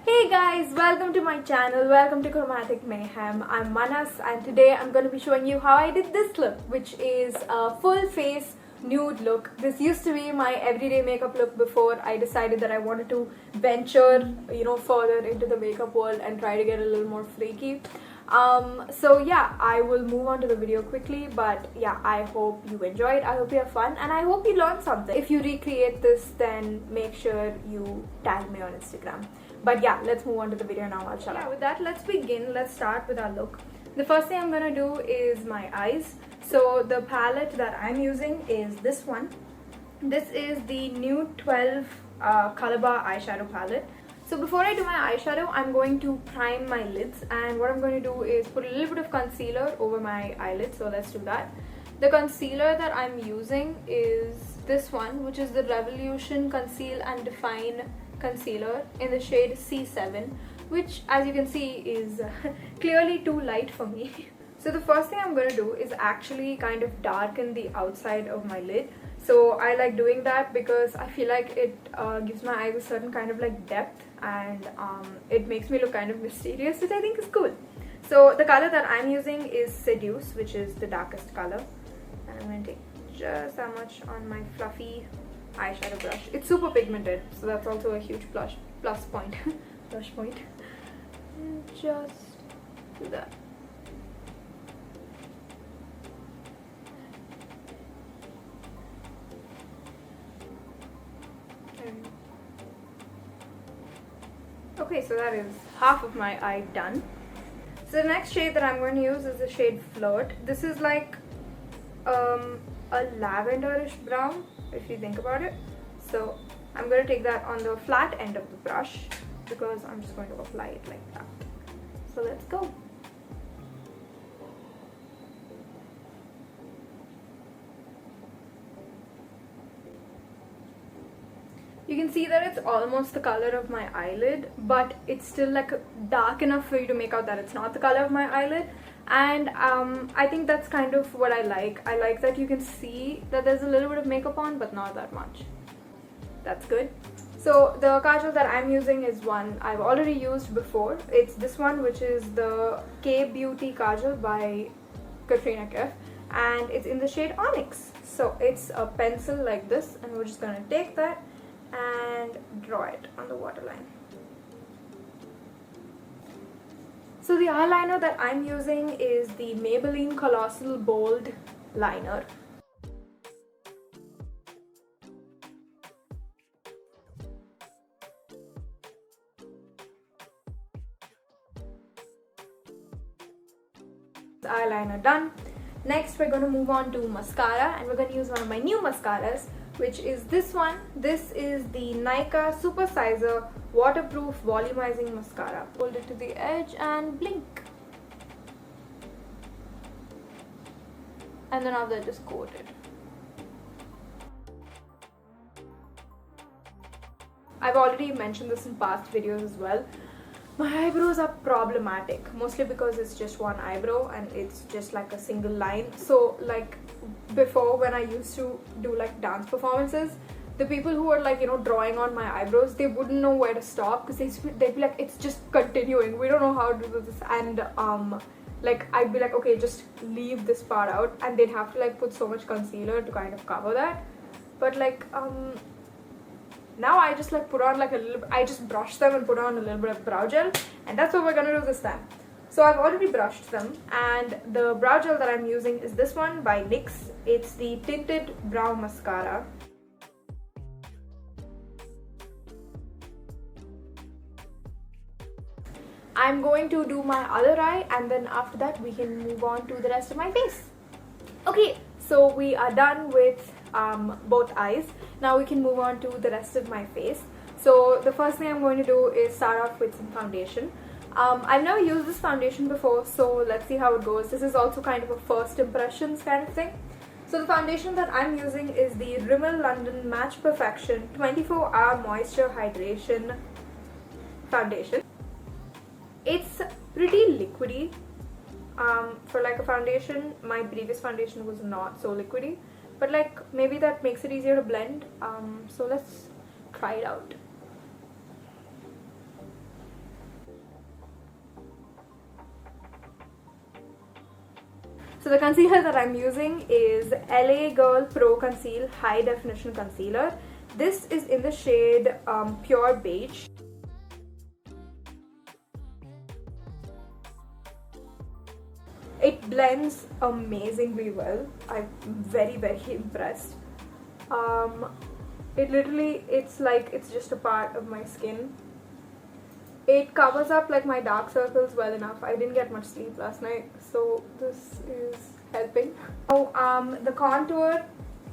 Hey guys, welcome to my channel, welcome to Chromatic Mayhem. I'm Manas and today I'm going to be showing you how I did this look, which is a full face nude look. This used to be my everyday makeup look before I decided that I wanted to venture, further into the makeup world and try to get a little more freaky. So yeah, I will move on to the video quickly, but yeah, I hope you enjoyed, I hope you have fun, and I hope you learned something. If you recreate this, then make sure you tag me on Instagram. But yeah, let's move on to the video now. I'll shut up. Yeah, with that, let's begin. Let's start with our look. The first thing I'm gonna do is my eyes. So the palette that I'm using is this one. This is the Nude 12 Color Bar eyeshadow palette. So before I do my eyeshadow, I'm going to prime my lids, and what I'm going to do is put a little bit of concealer over my eyelids. So let's do that. The concealer that I'm using is this one, which is the Revolution Conceal and Define concealer in the shade C7, which as you can see is clearly too light for me. So the first thing I'm going to do is actually kind of darken the outside of my lid. So I like doing that because I feel like it gives my eyes a certain kind of like depth, and it makes me look kind of mysterious, which I think is cool. So the color that I'm using is Seduce, which is the darkest color, and I'm going to take just that much on my fluffy eyeshadow brush. It's super pigmented, so that's also a huge plus point. Blush point. And just do that. Okay, so that is half of my eye done. So the next shade that I'm going to use is the shade Flirt. This is like a lavenderish brown, if you think about it. So I'm going to take that on the flat end of the brush because I'm just going to apply it like that. So let's go. You can see that it's almost the color of my eyelid, but it's still like dark enough for you to make out that it's not the color of my eyelid. And I think that's kind of what I like. I like that you can see that there's a little bit of makeup on, but not that much. That's good. So the kajal that I'm using is one I've already used before. It's this one, which is the K Beauty Kajal by Katrina Kaif, and it's in the shade Onyx. So it's a pencil like this, and we're just gonna take that and draw it on the waterline. So the eyeliner that I'm using is the Maybelline Colossal Bold Liner. The eyeliner done. Next we're going to move on to mascara, and we're going to use one of my new mascaras, which is this one. This is the Nykaa Super Sizer Waterproof Volumizing Mascara. Hold it to the edge and blink. And then after that, just coat it. I've already mentioned this in past videos as well. My eyebrows are problematic, mostly because it's just one eyebrow and it's just like a single line. So like before, when I used to do like dance performances, the people who were like, drawing on my eyebrows, they wouldn't know where to stop because they'd be like, it's just continuing, we don't know how to do this. And like I'd be like, okay, just leave this part out, and they'd have to like put so much concealer to kind of cover that. But like now I just like put on like a little, I just brush them and put on a little bit of brow gel, and that's what we're gonna do this time. So I've already brushed them, and the brow gel that I'm using is this one by NYX. It's the Tinted Brow Mascara. I'm going to do my other eye, and then after that we can move on to the rest of my face. Okay, so we are done with both eyes. Now we can move on to the rest of my face. So the first thing I'm going to do is start off with some foundation. I've never used this foundation before, so let's see how it goes. This is also kind of a first impressions kind of thing. So the foundation that I'm using is the Rimmel London Match Perfection 24-Hour Moisture Hydration Foundation. It's pretty liquidy. For like a foundation, my previous foundation was not so liquidy, but like maybe that makes it easier to blend. So let's try it out. So the concealer that I'm using is LA Girl Pro Conceal High Definition Concealer. This is in the shade Pure Beige. It blends amazingly well. I'm very impressed. It's just a part of my skin. It covers up like my dark circles well enough. I didn't get much sleep last night, so this is helping. Oh, the contour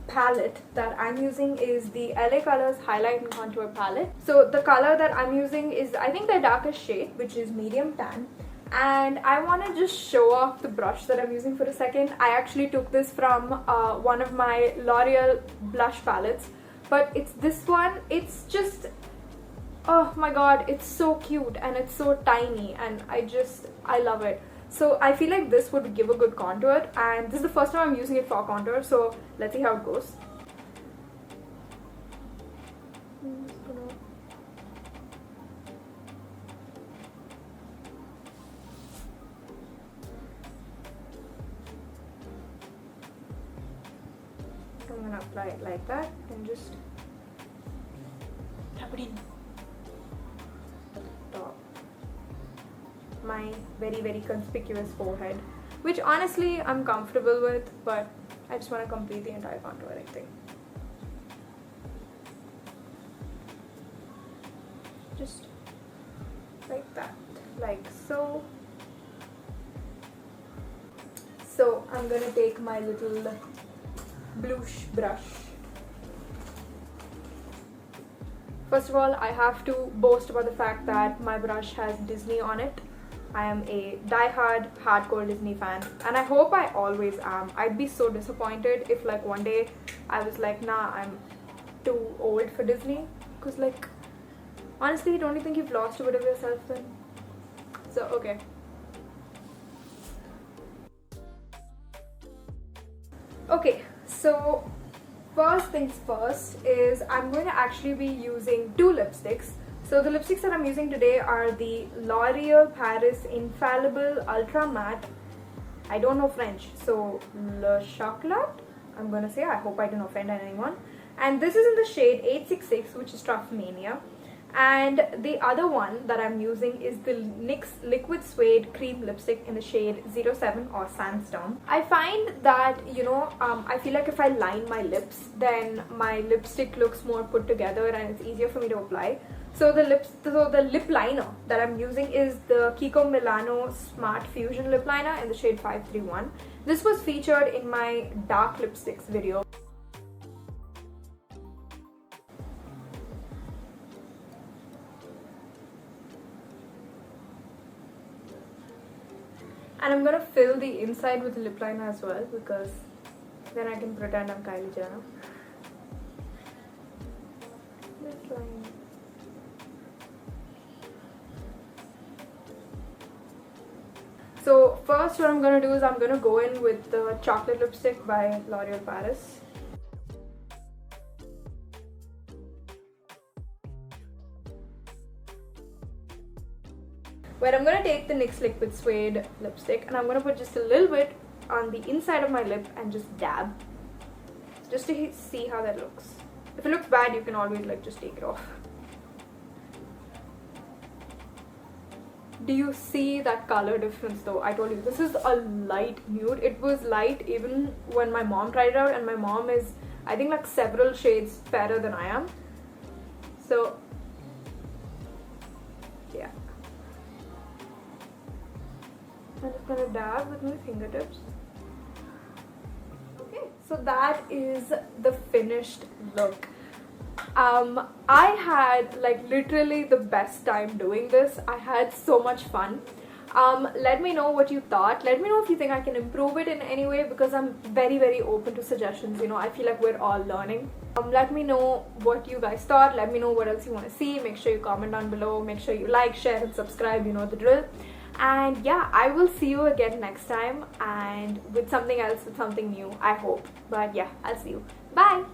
palette that I'm using is the LA Colors Highlight and Contour Palette. So the color that I'm using is, I think, the darkest shade, which is medium tan. And I want to just show off the brush that I'm using for a second. I actually took this from one of my L'Oreal blush palettes, but it's this one. It's just, oh my god, it's so cute and it's so tiny, and I love it. So I feel like this would give a good contour, and this is the first time I'm using it for contour, so let's see how it goes. I'm gonna apply it like that and just rub it in. Top. My very conspicuous forehead, which honestly I'm comfortable with, but I just want to complete the entire contouring thing. Just like that, like so. So I'm gonna take my little blush brush. First of all, I have to boast about the fact that my brush has Disney on it. I am a die-hard hardcore Disney fan, and I hope I always am. I'd be so disappointed if like one day I was like, nah, I'm too old for Disney, because like honestly, don't you think you've lost a bit of yourself then? So okay. Okay, so first things first is I'm going to actually be using two lipsticks. So the lipsticks that I'm using today are the L'Oreal Paris Infallible Ultra Matte. I don't know French, so Le Chocolat, I'm going to say. I hope I didn't offend anyone. And this is in the shade 866, which is Truff Mania. And the other one that I'm using is the NYX Liquid Suede Cream Lipstick in the shade 07 or Sandstone. I find that, I feel like if I line my lips, then my lipstick looks more put together and it's easier for me to apply. So the lip liner that I'm using is the Kiko Milano Smart Fusion Lip Liner in the shade 531. This was featured in my dark lipsticks video. And I'm gonna fill the inside with the lip liner as well, because then I can pretend I'm Kylie Jenner. Lip liner. So first what I'm gonna do is I'm gonna go in with the chocolate lipstick by L'Oreal Paris. Where I'm going to take the NYX Liquid Suede lipstick and I'm going to put just a little bit on the inside of my lip and just dab, just to see how that looks. If it looks bad, you can always like just take it off. Do you see that color difference though? I told you, this is a light nude. It was light even when my mom tried it out, and my mom is, I think, like several shades fairer than I am. So yeah. I'm just gonna dab with my fingertips. Okay, so that is the finished look. I had like literally the best time doing this. I had so much fun. Let me know what you thought. Let me know if you think I can improve it in any way, because I'm very open to suggestions. I feel like we're all learning. Let me know what you guys thought. Let me know what else you want to see. Make sure you comment down below. Make sure you like, share and subscribe. You know the drill. And yeah, I will see you again next time, and with something else, with something new, I hope. But yeah, I'll see you. Bye!